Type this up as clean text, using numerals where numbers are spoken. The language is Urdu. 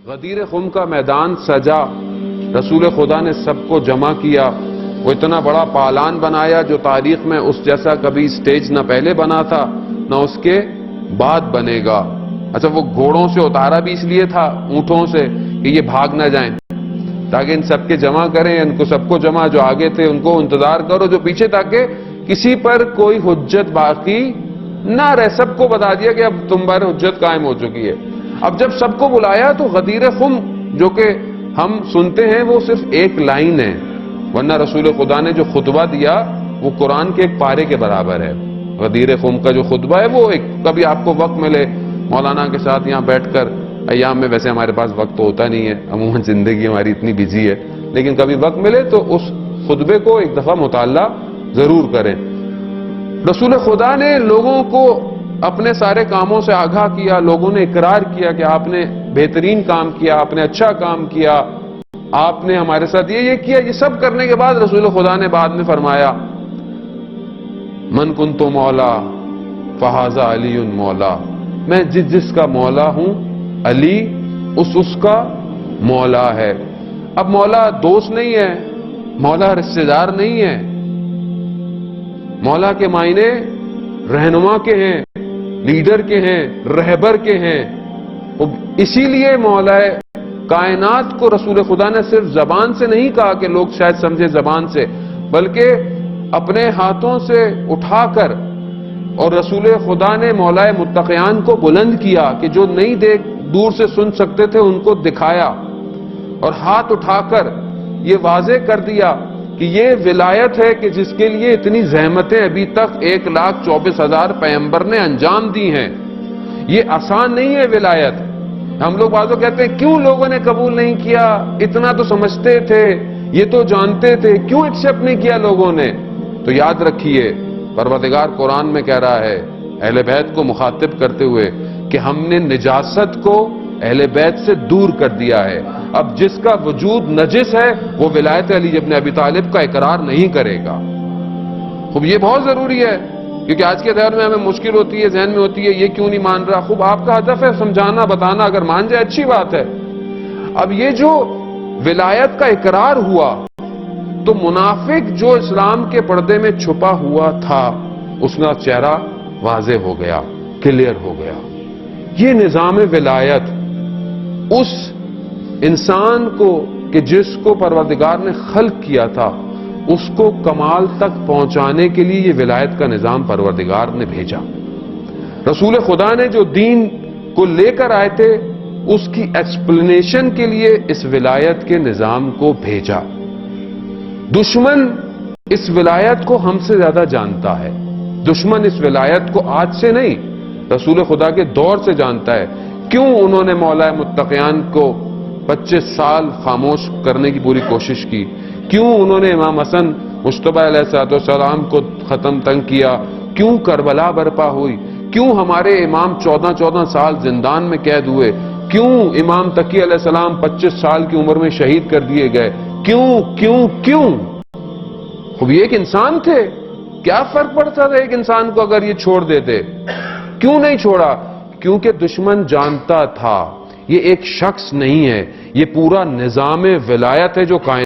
غدیر خم کا میدان سجا، رسول خدا نے سب کو جمع کیا، وہ اتنا بڑا پالان بنایا جو تاریخ میں اس جیسا کبھی سٹیج نہ پہلے بنا تھا نہ اس کے بعد بنے گا۔ اچھا، وہ گھوڑوں سے اتارا بھی اس لیے تھا، اونٹوں سے، کہ یہ بھاگ نہ جائیں، تاکہ ان سب کے جمع کریں، ان کو سب کو جمع، جو آگے تھے ان کو انتظار کرو، جو پیچھے، تاکہ کسی پر کوئی حجت باقی نہ رہے۔ سب کو بتا دیا کہ اب تم پر حجت قائم ہو چکی ہے۔ اب جب سب کو بلایا تو غدیر خم جو کہ ہم سنتے ہیں وہ صرف ایک لائن ہے، ورنہ رسول خدا نے جو خطبہ دیا وہ قرآن کے ایک پارے کے برابر ہے۔ غدیر خم کا جو خطبہ ہے وہ ایک، کبھی آپ کو وقت ملے مولانا کے ساتھ یہاں بیٹھ کر، ایام میں ویسے ہمارے پاس وقت تو ہوتا نہیں ہے، عموماً زندگی ہماری اتنی بزی ہے، لیکن کبھی وقت ملے تو اس خطبے کو ایک دفعہ مطالعہ ضرور کریں۔ رسول خدا نے لوگوں کو اپنے سارے کاموں سے آگاہ کیا، لوگوں نے اقرار کیا کہ آپ نے بہترین کام کیا، آپ نے اچھا کام کیا، آپ نے ہمارے ساتھ یہ کیا۔ یہ سب کرنے کے بعد رسول خدا نے بعد میں فرمایا، من کنت مولا فہذا علی مولا، میں جس کا مولا ہوں، علی اس کا مولا ہے۔ اب مولا دوست نہیں ہے، مولا رشتہ دار نہیں ہے، مولا کے معنی رہنما کے ہیں، لیڈر کے ہیں، رہبر کے ہیں۔ اسی لیے مولا کائنات کو رسول خدا نے صرف زبان سے نہیں کہا کہ لوگ شاید سمجھے زبان سے، بلکہ اپنے ہاتھوں سے اٹھا کر، اور رسول خدا نے مولا متقیان کو بلند کیا کہ جو نہیں دور سے سن سکتے تھے ان کو دکھایا، اور ہاتھ اٹھا کر یہ واضح کر دیا کہ یہ ولایت ہے کہ جس کے لیے اتنی زحمتیں ابھی تک 1,24,000 پیغمبر نے انجام دی ہیں۔ یہ آسان نہیں ہے ولایت۔ ہم لوگ بعضوں کہتے ہیں کیوں لوگوں نے قبول نہیں کیا، اتنا تو سمجھتے تھے، یہ تو جانتے تھے، کیوں ایکسپٹ نہیں کیا لوگوں نے؟ تو یاد رکھیے، پروردگار قرآن میں کہہ رہا ہے اہل بیت کو مخاطب کرتے ہوئے کہ ہم نے نجاست کو اہل بیت سے دور کر دیا ہے۔ اب جس کا وجود نجس ہے وہ ولایت علی ابن ابی طالب کا اقرار نہیں کرے گا۔ خوب یہ بہت ضروری ہے، کیونکہ آج کے دور میں ہمیں مشکل ہوتی ہے، ذہن میں ہوتی ہے یہ کیوں نہیں مان رہا۔ خوب آپ کا ہدف ہے سمجھانا، بتانا، اگر مان جائے اچھی بات ہے۔ اب یہ جو ولایت کا اقرار ہوا تو منافق جو اسلام کے پردے میں چھپا ہوا تھا اس کا چہرہ واضح ہو گیا، کلیئر ہو گیا۔ یہ نظام ولایت اس انسان کو کہ جس کو پروردگار نے خلق کیا تھا اس کو کمال تک پہنچانے کے لیے یہ ولایت کا نظام پروردگار نے بھیجا۔ رسول خدا نے جو دین کو لے کر آئے تھے اس کی ایکسپلینیشن کے لیے اس ولایت کے نظام کو بھیجا۔ دشمن اس ولایت کو ہم سے زیادہ جانتا ہے، دشمن اس ولایت کو آج سے نہیں، رسول خدا کے دور سے جانتا ہے۔ کیوں انہوں نے مولا متقیان کو 25 سال خاموش کرنے کی پوری کوشش کی؟ کیوں انہوں نے امام حسن مجتبی علیہ السلام کو ختم تنگ کیا؟ کیوں کربلا برپا ہوئی؟ کیوں ہمارے امام 14 سال زندان میں قید ہوئے؟ کیوں امام تقی علیہ السلام 25 سال کی عمر میں شہید کر دیے گئے؟ کیوں؟ خوب یہ ایک انسان تھے، کیا فرق پڑتا تھا ایک انسان کو اگر یہ چھوڑ دیتے؟ کیوں نہیں چھوڑا؟ کیونکہ دشمن جانتا تھا یہ ایک شخص نہیں ہے، یہ پورا نظام ولایت ہے جو قائم